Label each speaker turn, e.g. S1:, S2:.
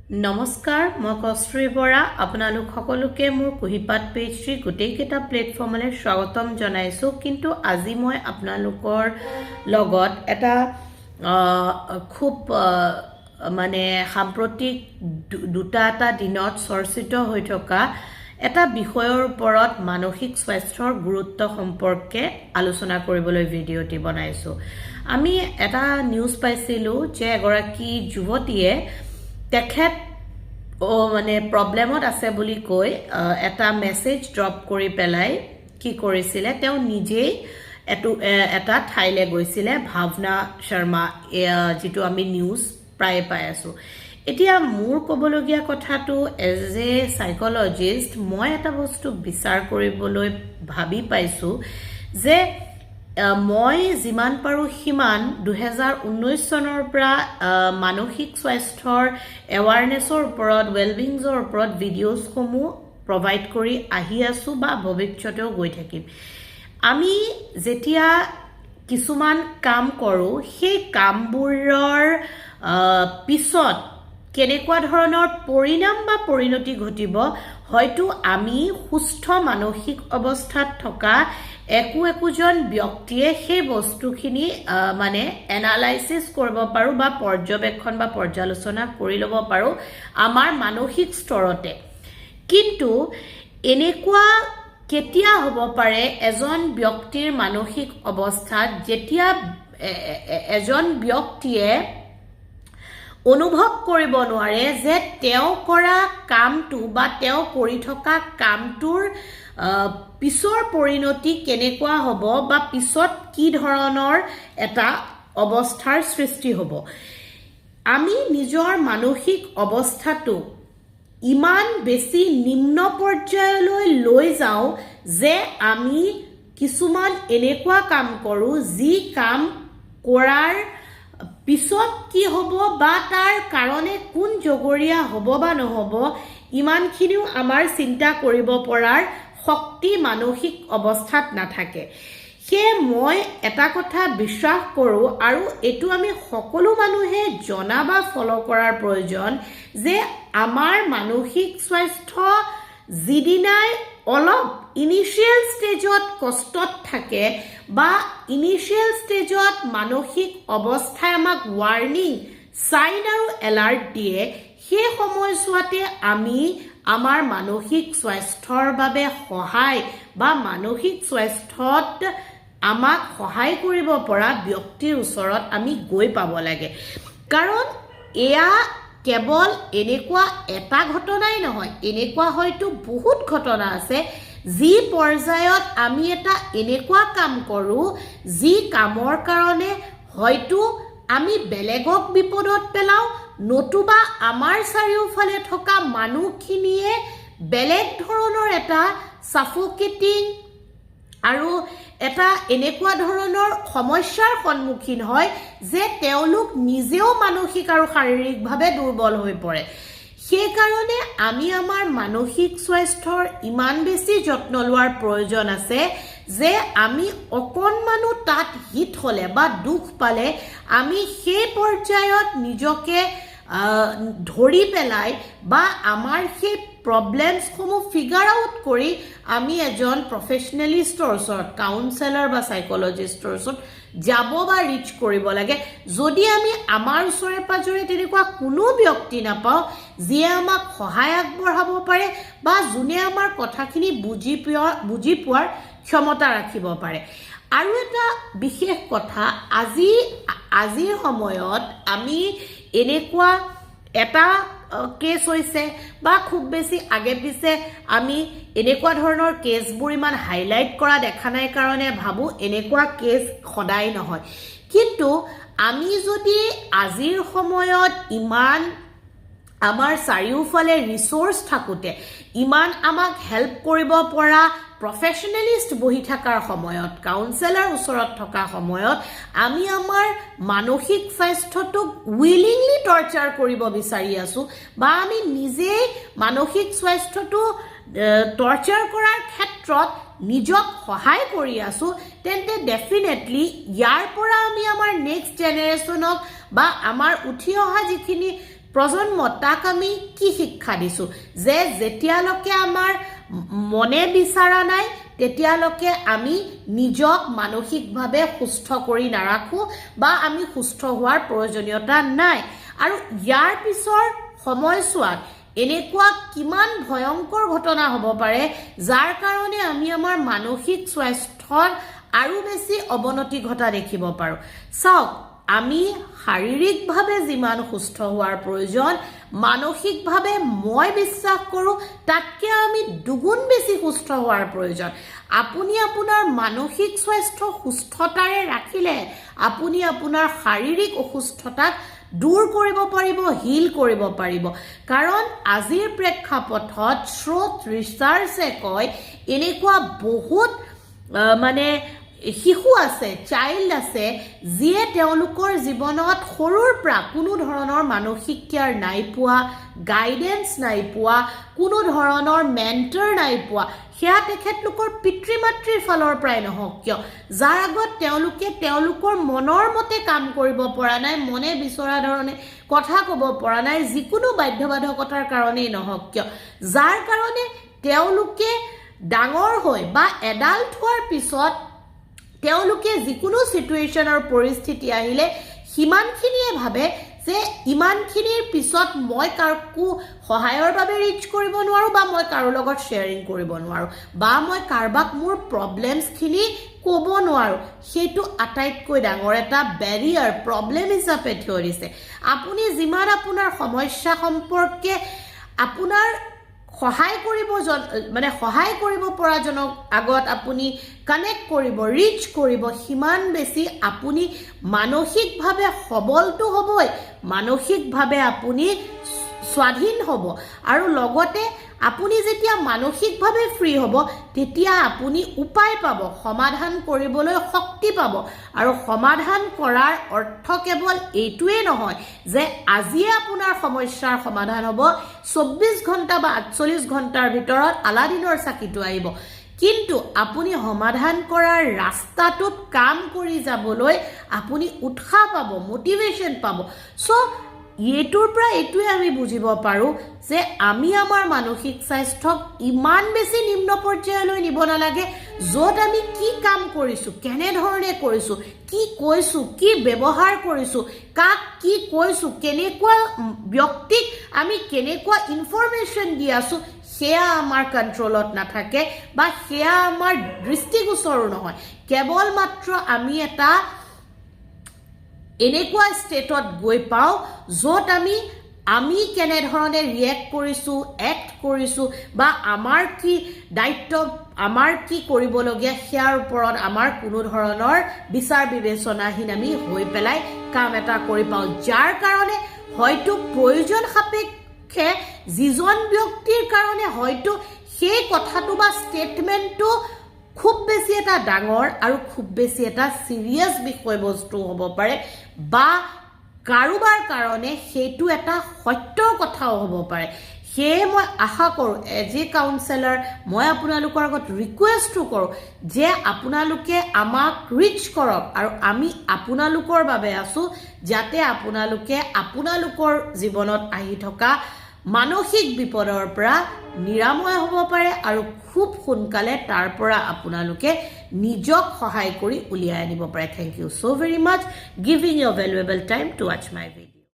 S1: নমস্কাৰ মই কস্তুৰী বৰা আপোনালোক সকলোকে মোৰ কুহিপাত পেজটি গোটেইকেইটা প্লেটফৰ্মলৈ স্বাগতম জনাইছোঁ কিন্তু আজি মই আপোনালোকৰ লগত এটা খুব মানে সাম্প্ৰতিক দুটা দিনত চৰ্চিত হৈ থকা এটা বিষয়ৰ ওপৰত মানসিক স্বাস্থ্যৰ গুৰুত্ব সম্পৰ্কে আলোচনা কৰিবলৈ ভিডিঅ'টি বনাইছোঁ আমি এটা নিউজ পাইছিলোঁ যে এগৰাকী যুৱতীয়ে তেখেত মানে প্ৰবলেমত আছে বুলি কৈ এটা মেছেজ ড্ৰপ কৰি পেলাই কি কৰিছিলে তেওঁ নিজেই এটা ঠাইলে গৈছিলে ভাৱনা শৰ্মা যেটো আমি নিউজ প্ৰায় পাই আছো এতিয়া মোৰ ক'বলগীয়া কথাটো এজ এ সাইকোলজিষ্ট মই এটা বস্তু বিচাৰ কৰিবলৈ ভাবি পাইছো যে মই যিমান পাৰো হিমান 2019 চনৰ পৰা মানসিক স্বাস্থ্যৰ এৱাৰনেছৰ ওপৰত ৱেলবিংছৰ ওপৰত ভিডিঅ'ছ সমূহ প্ৰভাইড কৰি আহি আছো বা ভৱিষ্যতেও গৈ থাকিম আমি যেতিয়া কিছুমান কাম কৰো সেই কামবোৰৰ পিছত কেনেকুৱা ধৰণৰ পৰিণাম বা পৰিণতি ঘটিব হয়তো আমি সুস্থ মানসিক অৱস্থাত থকা একোজন ব্যক্তিয়ে সেই বস্তুখিনি মানে এনালাইসিস কৰিব পাৰো বা পৰ্যবেক্ষণ বা পৰ্যালোচনা কৰি ল'ব পাৰো আমাৰ মানসিক স্তৰতে কিন্তু এনেকুৱা কেতিয়া হ'ব পাৰে এজন ব্যক্তিৰ মানসিক অৱস্থাত যেতিয়া এজন ব্যক্তিয়ে অনুভৱ কৰিব নোৱাৰে যে তেওঁ কৰা কামটো বা তেওঁ কৰি থকা কামটোৰ পিছৰ পৰিণতি কেনেকুৱা হ'ব বা পিছত কি ধৰণৰ এটা অৱস্থাৰ সৃষ্টি হ'ব আমি নিজৰ মানসিক অৱস্থাটো ইমান বেছি নিম্ন পৰ্যায়লৈ লৈ যাওঁ যে আমি কিছুমান এনেকুৱা কাম কৰো যি কাম কৰাৰ পিছত কি হ'ব বা তাৰ কাৰণে কোন জগৰীয়া হ'ব বা নহ'ব ইমানখিনিও আমাৰ চিন্তা কৰিব পৰাৰ শক্তি মানসিক অৱস্থাত নাথাকে সেই মই এটা কথা বিশ্বাস কৰো আৰু এটো আমি সকলো মানুহে জনা বা ফলো কৰাৰ প্ৰয়োজন যে আমাৰ মানসিক স্বাস্থ্য যিদিনাই অলপ ইনিশিয়েল ষ্টেজত কষ্টত থাকে বা ইনিশিয়েল ষ্টেজত মানসিক অৱস্থাই আমাক ৱাৰ্নিং সাইন আৰু এলাৰ্ট দিয়ে সেই সময়ছোৱাতে আমি আমাৰ মানসিক স্বাস্থ্যৰ বাবে সহায় বা মানসিক স্বাস্থ্যত আমাক সহায় কৰিব পৰা ব্যক্তিৰ ওচৰত আমি গৈ পাব লাগে কাৰণ এয়া কেৱল এনেকুৱা এটা ঘটনাই নহয় এনেকুৱা হয়তো বহুত ঘটনা আছে যি পৰ্যায়ত আমি এটা এনেকুৱা কাম কৰো যি কামৰ কাৰণে হয়তো আমি বেলেগক বিপদত পেলাও নতুবা আমাৰ চাৰিওফালে থকা মানুহখিনিয়ে বেলেগ ধৰণৰ এটা সাফোকেটিং আৰু এটা এনেকুৱা ধৰণৰ সমস্যাৰ সন্মুখীন হয় যে তেওঁলোক নিজেও মানসিক আৰু শাৰীৰিকভাৱে দুৰ্বল হৈ পৰে সেই কাৰণে আমি আমাৰ মানসিক স্বাস্থ্যৰ ইমান বেছি যত্ন লোৱাৰ প্ৰয়োজন আছে যে আমি অকণমানো তাত হিট হলে বা দুখ পালে আমি সেই পৰ্যায়ত নিজকে ধৰি পেলাই বা আমাৰ সেই প্ৰবলেমছ সমূহ ফিগাৰ আউট কৰি আমি এজন প্ৰফেশনেলিষ্টৰ ওচৰত কাউন্সেলৰ বা সাইকোলজিষ্টৰ ওচৰত যাব বা ৰিচ কৰিব লাগে যদি আমি আমাৰ ওচৰে পাজৰে তেনেকুৱা কোনো ব্যক্তি নাপাওঁ যিয়ে আমাক সহায় আগবঢ়াব পাৰে বা যোনে আমাৰ কথাখিনি বুজি পোৱাৰ ক্ষমতা ৰাখিব পাৰে আৰু এটা বিশেষ কথা আজিৰ সময়ত আমি এনেকুৱা এটা কেছ হৈছে বা খুব বেছি আগে পিছে আমি এনেকুৱা ধৰণৰ কেছবোৰ ইমান হাইলাইট কৰা দেখা নাই কাৰণে ভাবো এনেকুৱা কেছ সদায় নহয় কিন্তু আমি যদি আজিৰ সময়ত ইমান আমাৰ চাৰিওফালে ৰিসোৰ্স থাকুতে ইমান আমাক হেল্প কৰিব পৰা প্ৰফেশনেলিষ্ট বহি থকাৰ সময়ত কাউন্সেলৰ ওচৰত থকা সময়ত আমি আমাৰ মানসিক স্বাস্থ্যটোক উইলিংলি টৰ্চাৰ কৰিব বিচাৰি আছো বা আমি নিজে মানসিক স্বাস্থ্যটো টৰ্চাৰ কৰাৰ ক্ষেত্ৰত নিজক সহায় কৰি আছো তেন্তে ডেফিনেটলি ইয়াৰ পৰা আমি আমাৰ নেক্সট জেনাৰেশনক বা আমাৰ উঠি অহা যিখিনি প্ৰজন্ম তাক আমি কি শিক্ষা দিছোঁ যে যেতিয়ালৈকে আমাৰ মনে বিচৰা নাই তেতিয়ালৈকে আমি নিজক মানসিকভাৱে সুস্থ কৰি নাৰাখোঁ বা আমি সুস্থ হোৱাৰ প্ৰয়োজনীয়তা নাই আৰু ইয়াৰ পিছৰ সময়ছোৱাত এনেকুৱা কিমান ভয়ংকৰ ঘটনা হ'ব পাৰে যাৰ কাৰণে আমি আমাৰ মানসিক স্বাস্থ্যৰ আৰু বেছি অৱনতি ঘটা দেখিব পাৰোঁ চাওক আমি শাৰীৰিকভাৱে যিমান সুস্থ হোৱাৰ প্ৰয়োজন মানসিকভাৱে মই বিশ্বাস কৰোঁ তাতকৈ আমি দুগুণ বেছি সুস্থ হোৱাৰ প্ৰয়োজন আপুনি আপোনাৰ মানসিক স্বাস্থ্য সুস্থতাৰে ৰাখিলে আপুনি আপোনাৰ শাৰীৰিক অসুস্থতাক দূৰ কৰিব পাৰিব হিল কৰিব পাৰিব কাৰণ আজিৰ প্ৰেক্ষাপটত স্ৰোত ৰিচাৰ্চে কয় এনেকুৱা বহুত মানে শিশু আছে চাইল্ড আছে যিয়ে তেওঁলোকৰ জীৱনত সৰুৰ পৰা কোনো ধৰণৰ মানসিক কেয়াৰ নাই পোৱা গাইডেন্স নাই পোৱা কোনো ধৰণৰ মেণ্টৰ নাই পোৱা সেয়া তেখেতলোকৰ পিতৃ মাতৃৰ ফালৰ পৰাই নহওক কিয় যাৰ আগত তেওঁলোকে তেওঁলোকৰ মনৰ মতে কাম কৰিব পৰা নাই মনে বিচৰা ধৰণে কথা ক'ব পৰা নাই যিকোনো বাধ্যবাধকতাৰ কাৰণেই নহওক কিয় যাৰ কাৰণে তেওঁলোকে ডাঙৰ হৈ বা এডাল্ট হোৱাৰ পিছত তেওঁলোকে যিকোনো সিচুৱেশ্যন আৰু পৰিস্থিতি আহিলে সিমানখিনিয়ে ভাবে যে ইমানখিনিৰ পিছত মই কাকো সহায়ৰ বাবে ৰিচ কৰিব নোৱাৰোঁ বা মই কাৰো লগত শ্বেয়াৰিং কৰিব নোৱাৰোঁ বা মই কাৰোবাক মোৰ প্ৰব্লেমছখিনি ক'ব নোৱাৰোঁ সেইটো আটাইতকৈ ডাঙৰ এটা বেৰিয়াৰ প্ৰব্লেম হিচাপে থিয় দিছে আপুনি যিমান আপোনাৰ সমস্যা সম্পৰ্কে আপোনাৰ সহায় কৰিব পৰাজনক আগত আপুনি কানেক্ট কৰিব ৰিচ কৰিব সিমান বেছি আপুনি মানসিকভাৱে সবলটো হ'বই মানসিকভাৱে আপুনি স্বাধীন হ'ব আৰু লগতে আপুনি যেতিয়া মানসিকভাৱে ফ্ৰী হ'ব তেতিয়া আপুনি উপায় পাব সমাধান কৰিবলৈ শক্তি পাব আৰু সমাধান কৰাৰ অৰ্থ কেৱল এইটোৱে নহয় যে আজিয়ে আপোনাৰ সমস্যাৰ সমাধান হ'ব 24 ঘণ্টা বা 48 ঘণ্টাৰ ভিতৰত আলাদিনৰ চাকিটো আহিব কিন্তু আপুনি সমাধান কৰাৰ ৰাস্তাটোত কাম কৰি যাবলৈ আপুনি উৎসাহ পাব মটিভেশ্যন পাব সো এইটোৰ পৰা এইটোৱে আমি বুজিব পাৰোঁ যে আমি আমাৰ মানসিক স্বাস্থ্যক ইমান বেছি নিম্ন পৰ্যায়লৈ নিব নালাগে য'ত আমি কি কাম কৰিছোঁ কেনেধৰণে কৰিছোঁ কি কৈছোঁ কি ব্যৱহাৰ কৰিছোঁ কাক কি কৈছোঁ কেনেকুৱা ব্যক্তিক আমি কেনেকুৱা ইনফৰমেশ্যন দি আছোঁ সেয়া আমাৰ কণ্ট্ৰলত নাথাকে বা সেয়া আমাৰ দৃষ্টিগোচৰো নহয় কেৱল মাত্ৰ আমি এটা এনেকুৱা ষ্টেটত গৈ পাওঁ য'ত আমি কেনেধৰণে ৰিয়েক্ট কৰিছোঁ এক্ট কৰিছোঁ বা আমাৰ কি দায়িত্ব আমাৰ কি কৰিবলগীয়া সেয়াৰ ওপৰত আমাৰ কোনো ধৰণৰ বিচাৰ বিবেচনাহীন আমি হৈ পেলাই কাম এটা কৰি পাওঁ যাৰ কাৰণে হয়তো প্ৰয়োজন সাপেক্ষে যিজন ব্যক্তিৰ কাৰণে হয়তো সেই কথাটো বা ষ্টেটমেণ্টটো খুব বেছি এটা ডাঙৰ আৰু খুব বেছি এটা সিৰিয়াস বিষয়বস্তু হ'ব পাৰে বা কাৰোবাৰ কাৰণে সেইটো এটা সত্যৰ কথাও হ'ব পাৰে সেয়ে মই আশা কৰোঁ এজ এ কাউন্সেলৰ মই আপোনালোকৰ আগত ৰিকুৱেষ্টটো কৰোঁ যে আপোনালোকে আমাক ৰিচ কৰক আৰু আমি আপোনালোকৰ বাবে আছোঁ যাতে আপোনালোকে আপোনালোকৰ জীৱনত আহি থকা মানসিক বিপদৰ পৰা নিৰাময় হ'ব পাৰে আৰু খুব সোনকালে তাৰ পৰা আপোনালোকে নিজক সহায় কৰি উলিয়াই আনিব পাৰে thank you so very much giving your valuable time to watch my video